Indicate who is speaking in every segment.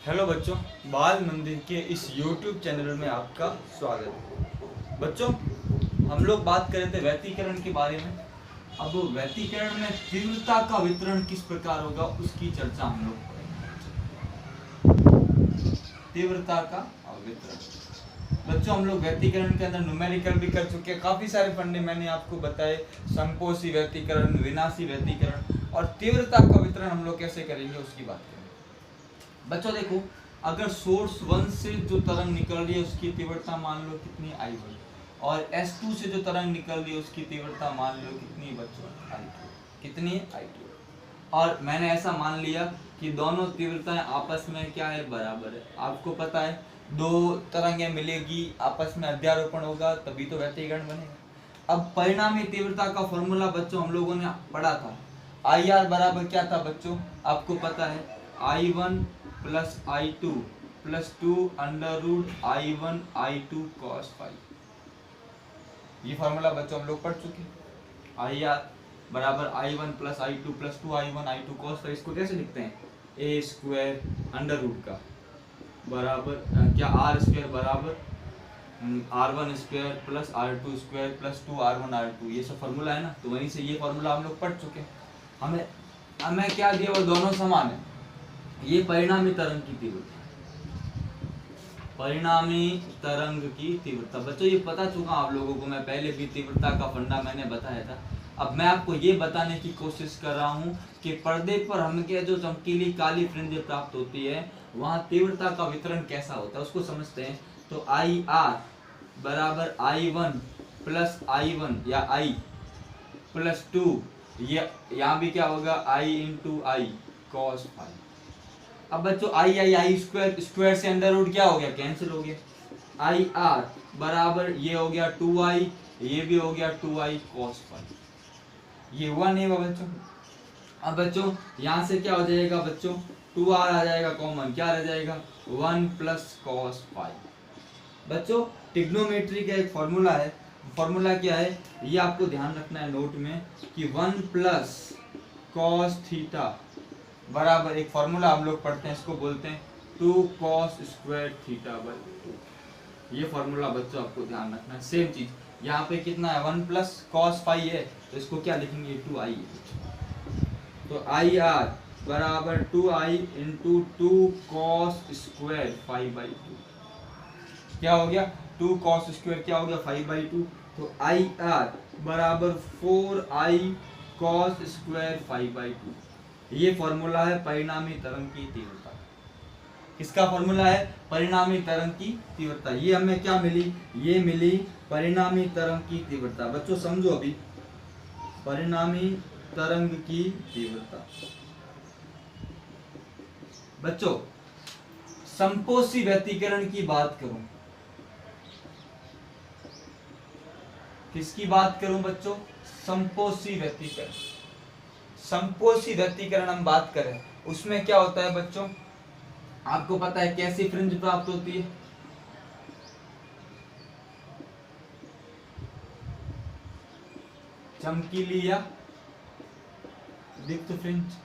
Speaker 1: Hello बच्चों, बाल मंदिर के इस YouTube चैनल में आपका स्वागत है। बच्चों, हम लोग बात कर रहे थे व्यतिकरण के बारे में। अब व्यतिकरण में तीव्रता का वितरण किस प्रकार होगा उसकी चर्चा हम लोग करेंगे। तीव्रता का वितरण बच्चों, हम लोग व्यतिकरण के अंदर न्यूमेरिकल भी कर चुके हैं। काफी सारे फंडे मैंने आपको बताए, संपोषी व्यतिकरण, विनाशी व्यतिकरण और तीव्रता का वितरण हम लोग कैसे करेंगे उसकी बात करेंगे। बच्चों देखो, अगर सोर्स 1 से जो तरंग निकल रही है उसकी तीव्रता मान लो कितनी I1, और S2 से जो तरंग निकल रही है उसकी तीव्रता मान लो कितनी बच्चों I2, कितनी I2। और मैंने ऐसा मान लिया कि दोनों तीव्रताएं आपस में क्या है, बराबर है। आपको पता है दो तरंगें मिलेगी, आपस में अध्यारोपण होगा तभी तो व्यतिकरण बनेगा। अब परिणामी तीव्रता का फॉर्मूला बच्चों हम लोगों ने पढ़ा था। IR बराबर क्या था बच्चों, आपको पता है I1 plus I2 plus 2 under root I1 I2 cos phi. ये फॉर्मूला बच्चों हम लोग पढ़ चुके हैं। IR बराबर I1 plus I2 plus 2 I1 I2 cos phi. इसको कैसे लिखते हैं, a स्क्वायर अंडर रूट का बराबर क्या R स्क्वायर बराबर R1 square plus R2 square plus 2 R1 R2। ये सब फॉर्मूला है ना, तो वहीं से ये फॉर्मूला हम लोग पढ़ चुके हैं। हमें क्या दिया, वो दोनों समान है। ये परिणामी तरंग की तीव्रता, परिणामी तरंग की तीव्रता। बच्चों ये पता चुका आप लोगों को, मैं पहले भी तीव्रता का फंडा मैंने बताया था। अब मैं आपको ये बताने की कोशिश कर रहा हूँ कि पर्दे पर हमें जो चमकीली काली फ्रिंज प्राप्त होती है वहाँ तीव्रता का वितरण कैसा होता है उसको समझते हैं। तो IR बराबर I1 प्लस I1 या I प्लस 2, ये यहाँ भी क्या होगा I into I cos phi. अब बच्चों आई स्क्वायर, स्क्वायर से अंडर रूट क्या हो गया, कैंसिल हो गया। IR बराबर ये हो गया 2I, ये भी हो गया 2I cos फाई। ये हुआ नहीं हुआ बच्चों। अब बच्चों यहाँ से क्या हो जाएगा बच्चों, 2R आ जाएगा कॉमन, क्या रह जाएगा 1 प्लस cos फाई। बच्चों ट्रिग्नोमेट्री का एक फॉर्मूला है, फॉर्मूला क्या है ये आपको ध्यान रखना है नोट में कि 1 प्लस cos थीटा बराबर एक फॉर्मूला हम लोग पढ़ते हैं, इसको बोलते हैं 2 cos स्क्वायर थीटा बाई 2। ये फॉर्मूला बच्चों आपको ध्यान रखना है। सेम चीज यहाँ पे कितना है, 1 प्लस cos फाई है, तो इसको क्या लिखेंगे 2I है। तो IR बराबर 2I into 2 cos square phi by 2। क्या हो गया 2 cos स्क्वायर, क्या हो गया फाई बाई 2। तो IR बराबर 4I cos square phi by 2। ये फॉर्मूला है परिणामी तरंग की तीव्रता। किसका फॉर्मूला है, परिणामी तरंग की तीव्रता। ये हमें क्या मिली, ये मिली परिणामी तरंग की तीव्रता। बच्चों समझो अभी, परिणामी तरंग की तीव्रता। बच्चों संपोषी व्यतिकरण की बात करूं, किसकी बात करूं बच्चों, संपोषी व्यतिकरण। संपोषी व्यतिकरण हम बात करें उसमें क्या होता है बच्चों, आपको पता है कैसी फ्रिंज प्राप्त होती है, चमकीली या दीप्त फ्रिंज।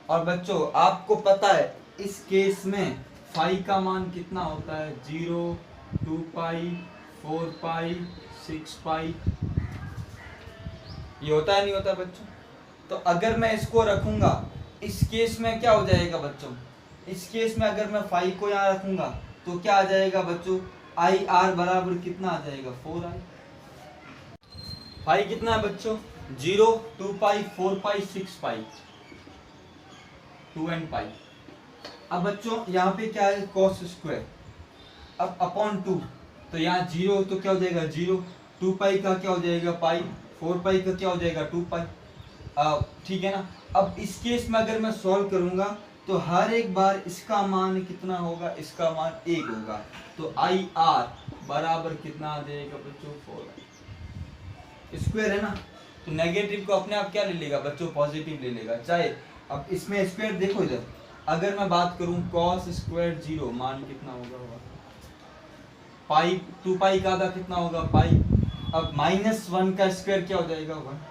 Speaker 1: और बच्चों आपको पता है इस केस में फाई का मान कितना होता है, 0, 2 पाई, 4 पाई, 6 पाई। ये होता है नहीं होता बच्चों। तो अगर मैं इसको रखूंगा इस केस में क्या हो जाएगा बच्चों, इस केस में अगर मैं फाई को यहाँ रखूंगा तो क्या आ जाएगा बच्चों, IR बराबर कितना आ जाएगा 4I। फाई कितना है बच्चों, 0, 2 पाई, 4 पाई, 6 पाई, 2 एंड पाई। अब बच्चों यहाँ पे क्या है cos स्क्वायर, अब अपॉन 2, तो यहाँ 0 तो क्या हो जाएगा 0, 2 पाई का क्या हो जाएगा पाई, 4 पाई का क्या हो जाएगा 2 पाई। ठीक है ना। अब इस केस में अगर मैं सॉल्व करूंगा तो हर एक बार इसका मान कितना होगा, इसका मान 1 होगा। तो IR बराबर कितना आ जाएगा बच्चों 4। स्क्वायर है ना, तो नेगेटिव को अपने आप क्या ले लेगा बच्चों, पॉजिटिव ले लेगा चाहे। अब इसमें स्क्वायर देखो इधर, अगर मैं बात करूं cos स्क्वायर 0 मान कितना होगा पाई, 2 पाई का आधा कितना होगा पाई। अब -1 का स्क्वायर क्या हो जाएगा 1,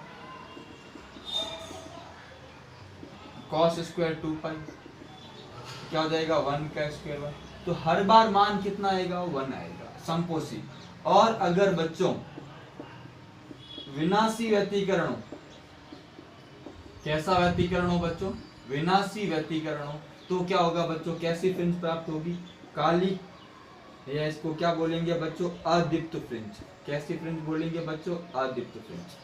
Speaker 1: cos स्क्वायर 2 पाई। क्या हो जाएगा 1 का स्क्वायर 1। तो हर बार मान कितना आएगा 1 आएगा समपोसी। और अगर बच्चों विनाशी व्यतिकरण हो, कैसा व्यतिकरण हो बच्चों, विनाशी व्यतिकरण हो, तो क्या होगा बच्चों, कैसी फ्रिंज प्राप्त होगी, काली, या इसको क्या बोलेंगे बच्चों, अदीप्त फ्रिंज। कैसी फ्रिंज बोलेंगे बच्चों, अदीप्त फ्रिंज।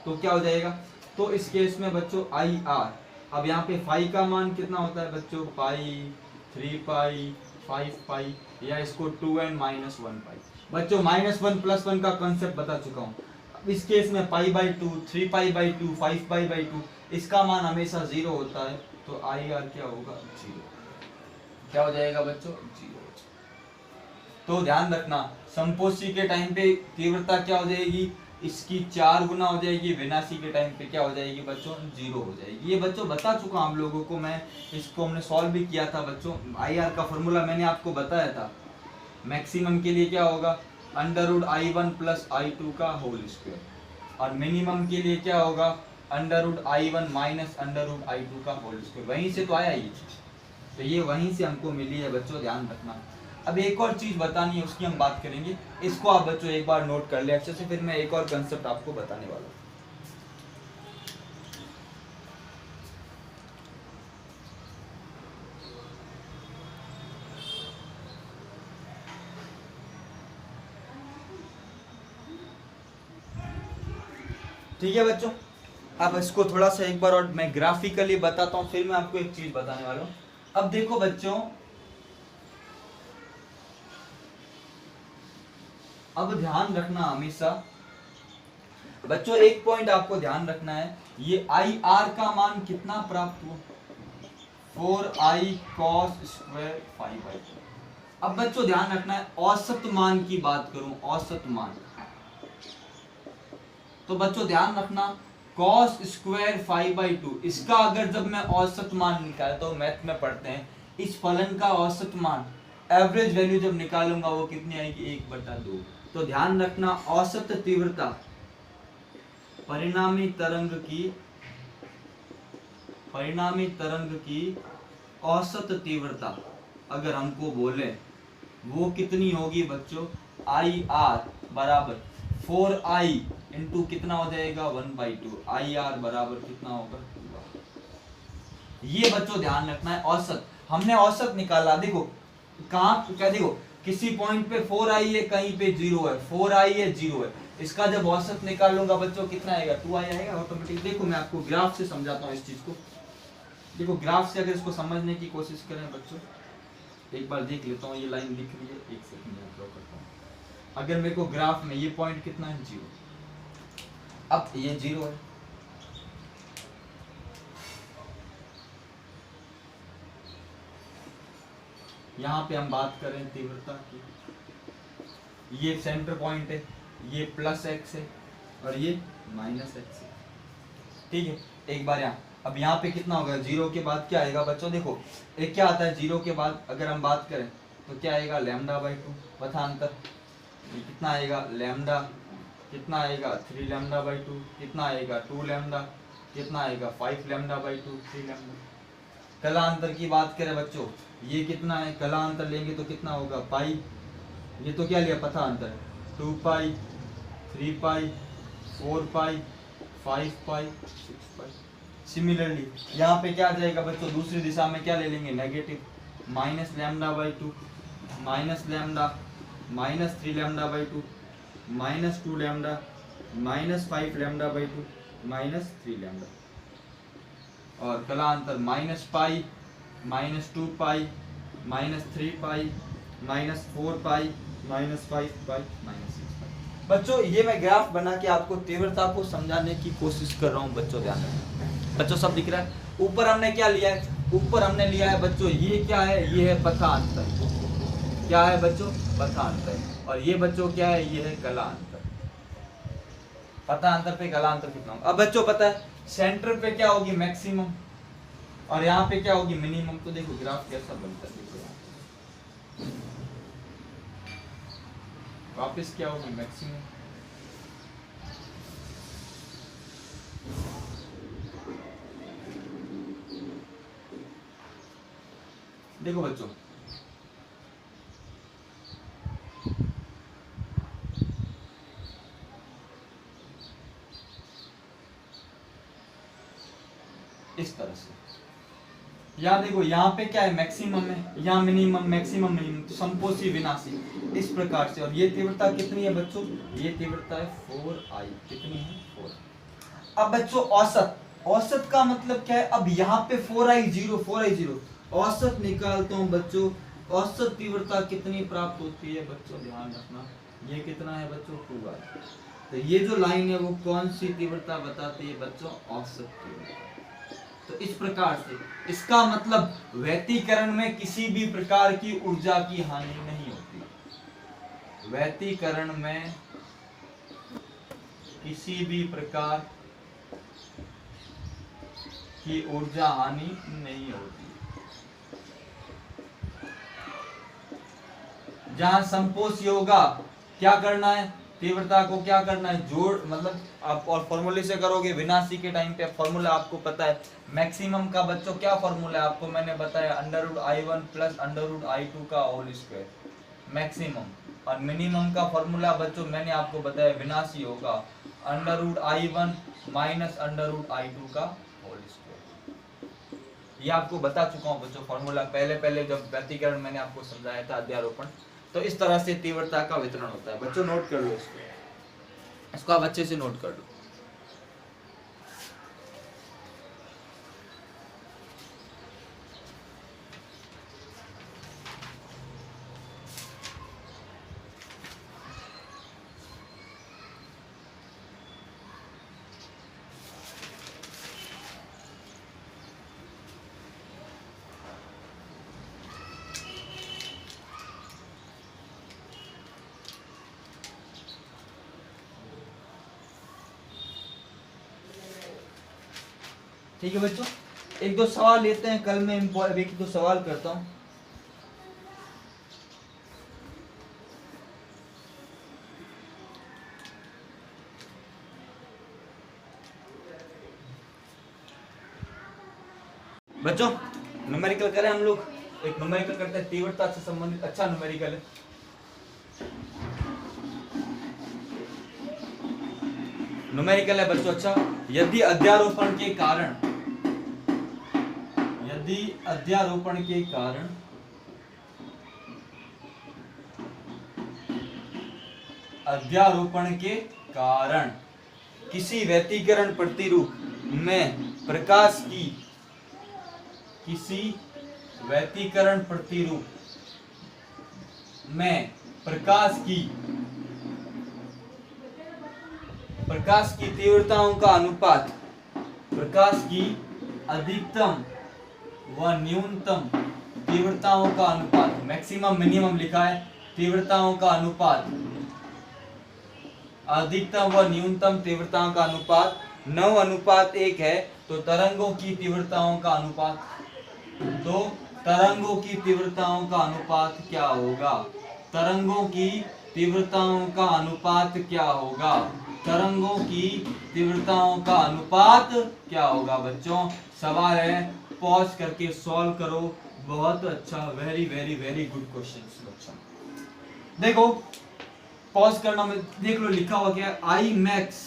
Speaker 1: तो क्या हो जाएगा, तो इस केस में बच्चों आई आर, अब यहाँ पे फाई का मान कितना होता है बच्चों, पाई, 3 पाई, 5 पाई, या इसको 2n माइनस 1 पाई। बच्चों -1 + 1 का कॉन्सेप्ट बता चुका हूँ। अब इस केस में pi by 2, 3 pi by 2, 5 pi by 2, इसका मान हमेशा 0 होता है, तो आई आर क्या होगा 0। क्या हो जाएगा बच्चों 0। तो ध्यान रखना संपोषी के टाइम पे तीव्रता क्या हो जाएगी, इसकी 4 गुना हो जाएगी, विनाशी के टाइम पे क्या हो जाएगी बच्चों 0 हो जाएगी। ये बच्चों बता चुका आप लोगों को मैं, इसको हमने सॉल्व भी किया था बच्चों। आई आर का फॉर्मूला मैंने आपको बताया था, मैक्सिमम के लिए क्या होगा √I1 + I2 का होल स्क्वायर, और मिनिमम के लिए क्या होगा √I1 - √I2 का होल स्क्वायर। वहीं से तो आया ये, तो ये वहीं से हमको मिली है बच्चों, ध्यान रखना। अब एक और चीज बतानी है, उसकी हम बात करेंगे, इसको आप बच्चों एक बार नोट कर ले अच्छे से, फिर मैं एक और कंसेप्ट आपको बताने वाला हूँ। ठीक है बच्चों, अब इसको थोड़ा सा एक बार और मैं ग्राफिकली बताता हूँ, फिर मैं आपको एक चीज बताने वाला हूँ। अब देखो बच्चों, अब ध्यान रखना हमेशा बच्चों, एक पॉइंट आपको ध्यान रखना है, ये आई आर का मान कितना प्राप्त हुआ, 4i cos स्क्वायर 5/2। अब बच्चों ध्यान रखना है, औसत मान की बात करूं, औसत मान, तो बच्चों ध्यान रखना cos स्क्वायर 5/2, इसका अगर जब मैं औसत मान निकालता हूं, मैथ में पढ़ते हैं, इस फलन का औसत मान एवरेज वैल्यू जब निकालूंगा वो कितनी आएगी 1/2। तो ध्यान रखना औसत तीव्रता परिणामी तरंग की औसत तीव्रता अगर हमको बोले वो कितनी होगी बच्चों, आई आर बराबर 4i इंटू कितना हो जाएगा 1/2, आई आर बराबर कितना होगा 2। ये बच्चों ध्यान रखना है, औसत हमने औसत निकाला, देखो कहाँ क्या, देखो किसी पॉइंट पे 4i है, कहीं पे 0 है, 4i है 0 है, इसका जब औसत निकालूंगा बच्चों कितना आएगा 2i आएगा ऑटोमेटिक। देखो मैं आपको ग्राफ से समझाता हूँ इस चीज को, देखो ग्राफ से अगर इसको समझने की कोशिश करें बच्चों, एक बार देख लेता हूँ, ये लाइन दिख रही है, एक सेकंड में ड्रॉ करता हूँ। अगर मेरे को ग्राफ में ये पॉइंट कितना है 0, अब ये 0 है, यहाँ पे हम बात करें तीव्रता की, ये सेंटर पॉइंट है, ये +x है और ये -x है, ठीक है। एक बार यहाँ, अब यहाँ पे कितना होगा 0 के बाद क्या आएगा बच्चों, देखो एक क्या आता है 0 के बाद अगर हम बात करें तो क्या आएगा λ/2 पथांतर, कितना आएगा लैम्डा, कितना आएगा 3λ/2, कितना आएगा 2λ, कितना आएगा 5λ/2, 3λ। कलांतर की बात करें बच्चों, ये कितना है, कलांतर लेंगे तो कितना होगा पाई, ये तो क्या लिया पथांतर, 2 पाई, 3 पाई, 4 पाई, 5 पाई, 6 पाई। सिमिलरली यहाँ पे क्या आ जाएगा बच्चों, दूसरी दिशा में क्या ले लेंगे नेगेटिव, -λ/2, -λ, -3λ/2, -2λ, -5λ/2, -3λ, और कलांतर -पाई, -2 पाई, -3 पाई, -4 पाई, -5 पाई, -6 पाई। बच्चों ये मैं ग्राफ बना के आपको तीव्रता को समझाने की कोशिश कर रहा हूँ बच्चों, ध्यान रखना बच्चों, सब दिख रहा है। ऊपर हमने क्या लिया है, ऊपर हमने लिया है बच्चों, ये क्या है, ये है पथांतर, क्या है बच्चों पथांतर, और ये बच्चों क्या है, ये है कलांतर। पथांतर पे कलांतर कितना होगा, अब बच्चों पता है सेंटर पे क्या होगी मैक्सिमम, और यहाँ पे क्या होगी मिनिमम। तो देखो ग्राफ कैसा बनता है, देखो वापस क्या होगी मैक्सिमम, देखो बच्चों, इस तरह से यहाँ देखो, यहाँ पे क्या है, मैक्सिमम है, यहाँ मिनिमम, मैक्सिमम मिनिमम, तो समपोषी विनाशी, इस प्रकार से। और ये तीव्रता कितनी है बच्चों, ये तीव्रता है 4I, कितनी है 4। अब बच्चों औसत, औसत का मतलब क्या है, अब यहाँ पे 4I0 औसत निकालता हूँ बच्चों, औसत तीव्रता कितनी प्राप्त होती है बच्चों, ध्यान रखना, ये कितना है बच्चों 2I। तो ये जो लाइन है वो कौन सी तीव्रता बताती है बच्चों, औसत तीव्रता। तो इस प्रकार से इसका मतलब व्यतिकरण में किसी भी प्रकार की ऊर्जा की हानि नहीं होती, व्यतिकरण में किसी भी प्रकार की ऊर्जा हानि नहीं होती। जहां संपोषी होगा क्या करना है, तीव्रता को क्या करना है, जोड़, मतलब आप और फॉर्मूले से करोगे, विनाशी के टाइम पे फॉर्मूला आपको पता है, मैक्सिमम का बच्चों क्या फॉर्मूला है आपको मैंने बताया, √I1 प्लस √I2 का होल स्क्वायर मैक्सिमम। और मिनिमम का फॉर्मूला बच्चों मैंने आपको बताया, विनाशी होगा √I1 माइनस √I2 का होल स्क्वायर। ये आपको बता चुका हूँ बच्चों फॉर्मूला, पहले जब व्यतिकरण मैंने आपको समझाया था अध्यारोपण। तो इस तरह से तीव्रता का वितरण होता है बच्चों, नोट कर लो इसको आप अच्छे से नोट कर लो। ठीक है बच्चों, एक दो सवाल लेते हैं, कल मैं एक दो सवाल करता हूं। बच्चों न्यूमेरिकल करें हम लोग, एक न्यूमेरिकल करते हैं, तीव्रता से संबंधित अच्छा न्यूमेरिकल है। न्यूमेरिकल है बच्चों अच्छा, यदि अध्यारोपण के कारण, यदि अध्यारोपण के कारण किसी व्यतिकरण प्रतिरूप में प्रकाश की, किसी व्यतिकरण प्रतिरूप में प्रकाश की तीव्रताओं का अनुपात, प्रकाश की अधिकतम व न्यूनतम तीव्रताओं का अनुपात, मैक्सिमम मिनिमम लिखा है, तीव्रताओं का अनुपात, अधिकतम व न्यूनतम तीव्रताओं का अनुपात 9:1 है, तो तरंगों की तीव्रताओं का अनुपात, तो तरंगों की तीव्रताओं का अनुपात क्या होगा, तरंगों की तीव्रताओं का अनुपात क्या होगा, तरंगों की तीव्रताओं का अनुपात क्या होगा बच्चों। सवाल है, पॉज करके सॉल्व करो, बहुत अच्छा, very very very good question बच्चों। देखो पॉज करना में देख लो, लिखा हुआ क्या है, आई मैक्स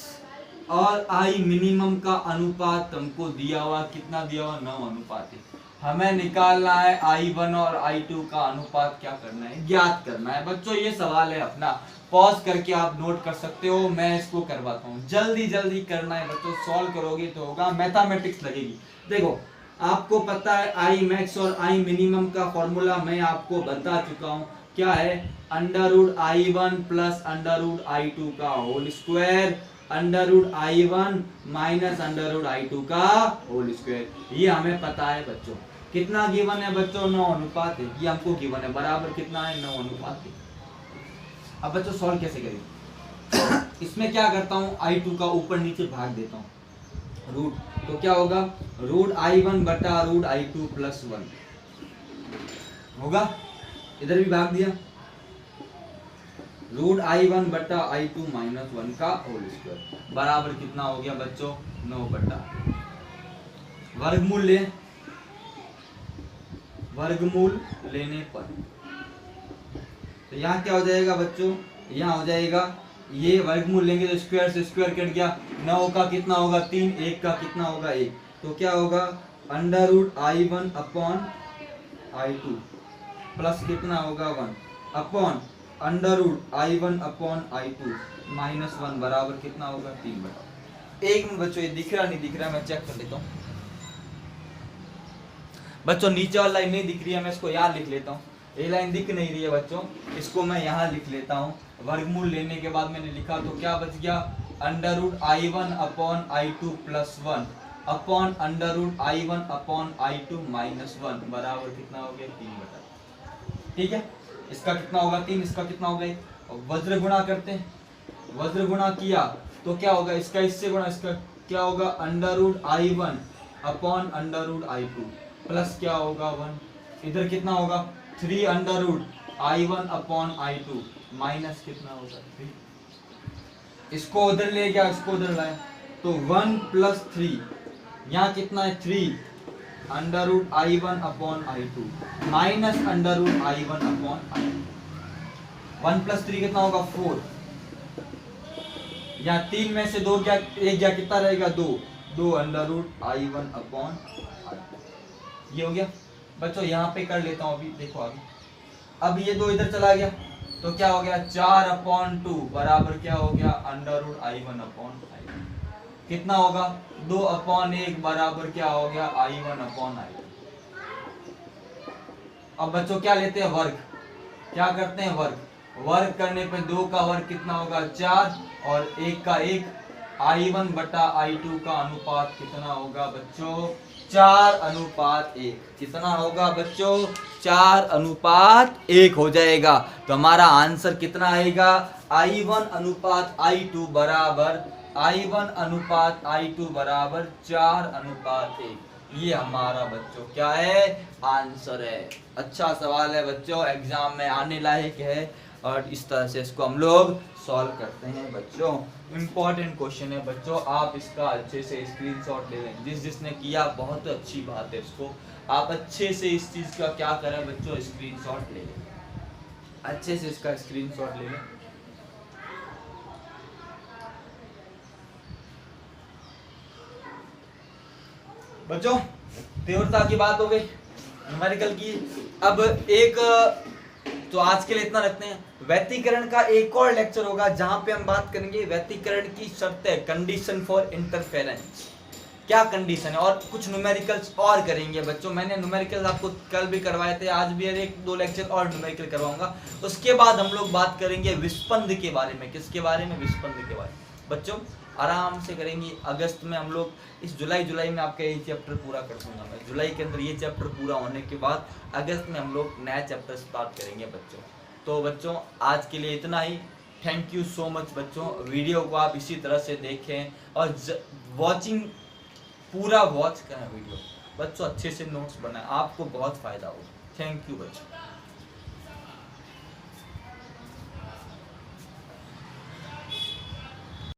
Speaker 1: और आई मिनिमम का अनुपात तुमको दिया हुआ, कितना दिया हुआ, 9:1। हमें निकालना है I1 और I2 का अनुपात, क्या करना है, ज्ञात करना है बच्चों। ये सवाल है अपना, पॉज करके आप नोट कर सकते हो, मैं इसको करवाता हूँ, जल्दी जल्दी करना है बच्चों, सॉल्व करोगे तो होगा, मैथमेटिक्स लगेगी। देखो आपको पता है आई मैक्स और आई मिनिमम का फॉर्मूला मैं आपको बता चुका हूँ, क्या है, √I1 प्लस √I2 का whole square, √I1 minus √I2 का होल स्क्वायर। ये हमें पता है बच्चों, कितना गिवन है बच्चों, 9:1 है, ये हमको गिवन है, बराबर कितना है, 9:1। अब बच्चों सॉल्व कैसे करें, इसमें क्या करता हूँ, I2 का ऊपर नीचे भाग देता हूँ, रूट, तो क्या होगा, √I1 बटा √I2 प्लस 1 होगा, इधर भी भाग दिया, √I1 बटा I2 माइनस 1 का होल स्क्वायर बराबर कितना हो गया बच्चों, 9 बटा वर्गमूल ले, वर्गमूल लेने पर। तो यहाँ क्या हो जाएगा बच्चों, यहाँ हो जाएगा ये वर्गमूल लेंगे तो स्क्वायर से स्क्वायर कट गया, 9 का कितना होगा 3, 1 का कितना होगा 1, तो क्या होगा under root I1 upon I2 plus कितना होगा 1 upon under root I1 upon I2 minus 1 बराबर कितना होगा 3 बराबर। एक मिनट बच्चों, ये दिख रहा नहीं दिख रहा, मैं चेक कर लेता हूँ बच्चों। नीचे वाली लाइन नहीं दिख रही है, मैं इसको यहाँ लिख लेता हूँ। ये लाइन दिख नहीं रही है बच्चों, इसको मैं यहाँ लिख लेता हूँ। वर्गमूल लेने के बाद मैंने लिखा तो क्या बच गया under root I1 upon I2 plus 1 upon under root I1 upon I2 minus 1 बराबर कितना हो गया 3 बटा। ठीक है, इसका कितना होगा 3, इसका कितना होगा 1। वज्र गुणा करते हैं, वज्र गुणा किया तो क्या होगा इसका इससे गुणा, इसका क्या होगा under root I1 upon under root I2 plus क्या होगा 1, इधर कितना होगा 3 under root I1 upon I2 minus कितना होगा 3। इसको उधर ले गया, इसको उधर लाया तो 1 प्लस 3, यहाँ कितना है 3 under root I1 upon I2 minus under root I1 upon I2। 1 plus 3 कितना होगा 4, यहाँ 3 में से 2 क्या 1 क्या कितना रहेगा 2 under root I1 upon I2। ये हो गया बच्चों, यहाँ पे कर लेता हूँ अभी, देखो आगे। अब ये 2 इधर चला गया तो क्या हो गया 4 अपॉन 2 बराबर क्या हो गया under root I1 upon I2। कितना होगा 2 अपॉन 1 बराबर क्या हो गया I1 अपॉन I2। अब बच्चों क्या लेते हैं वर्ग, क्या करते हैं वर्ग, वर्ग करने पे 2 का वर्ग कितना होगा 4 और 1 का 1, I1 बटा I2 का अनुपात कितना होगा बच्चों 4 अनुपात 1। कितना होगा बच्चों 4 अनुपात 1 हो जाएगा। तो हमारा आंसर कितना आएगा I1 अनुपात I2 बराबर I1 अनुपात I2 बराबर 4 अनुपात 1। ये हमारा बच्चों क्या है आंसर है। अच्छा सवाल है बच्चों, एग्जाम में आने लायक है और इस तरह से इसको हम लोग सॉल्व करते हैं बच्चों। इम्पोर्टेंट क्वेश्चन है बच्चों, आप इसका अच्छे से स्क्रीनशॉट ले लें। जिसने किया बहुत अच्छी बात है, इसको आप अच्छे से इस चीज़ का क्या करें बच्चों स्क्रीनशॉट ले लें, अच्छे से इसका स्क्रीनशॉट ले लें। बच्चों तीव्रता की बात हो गई, न्यूमेरिकल की। अब एक तो आज के लिए इतना रखते हैं। व्यतिकरण का एक और लेक्चर होगा जहां पे हम बात करेंगे व्यतिकरण की शर्तें, कंडीशन फॉर इंटरफेरेंस, क्या कंडीशन है, और कुछ न्यूमेरिकल्स और करेंगे बच्चों। मैंने न्यूमेरिकल्स आपको कल भी करवाए थे, आज भी 1-2 लेक्चर और न्यूमेरिकल करवाऊंगा। उसके बाद हम लोग बात करेंगे विस्पंद के बारे में। किसके बारे में, विस्पंद के बारे में बच्चों आराम से करेंगे। अगस्त में हम लोग इस जुलाई में आपका ये चैप्टर पूरा कर दूंगा मैं। जुलाई के अंदर ये चैप्टर पूरा होने के बाद अगस्त में हम लोग नया चैप्टर स्टार्ट करेंगे बच्चों। तो बच्चों आज के लिए इतना ही। थैंक यू सो मच बच्चों। वीडियो को आप इसी तरह से देखें और वॉचिंग पूरा वॉच करें वीडियो बच्चों, अच्छे से नोट्स बनाएं, आपको बहुत फायदा होगा। थैंक यू बच्चों।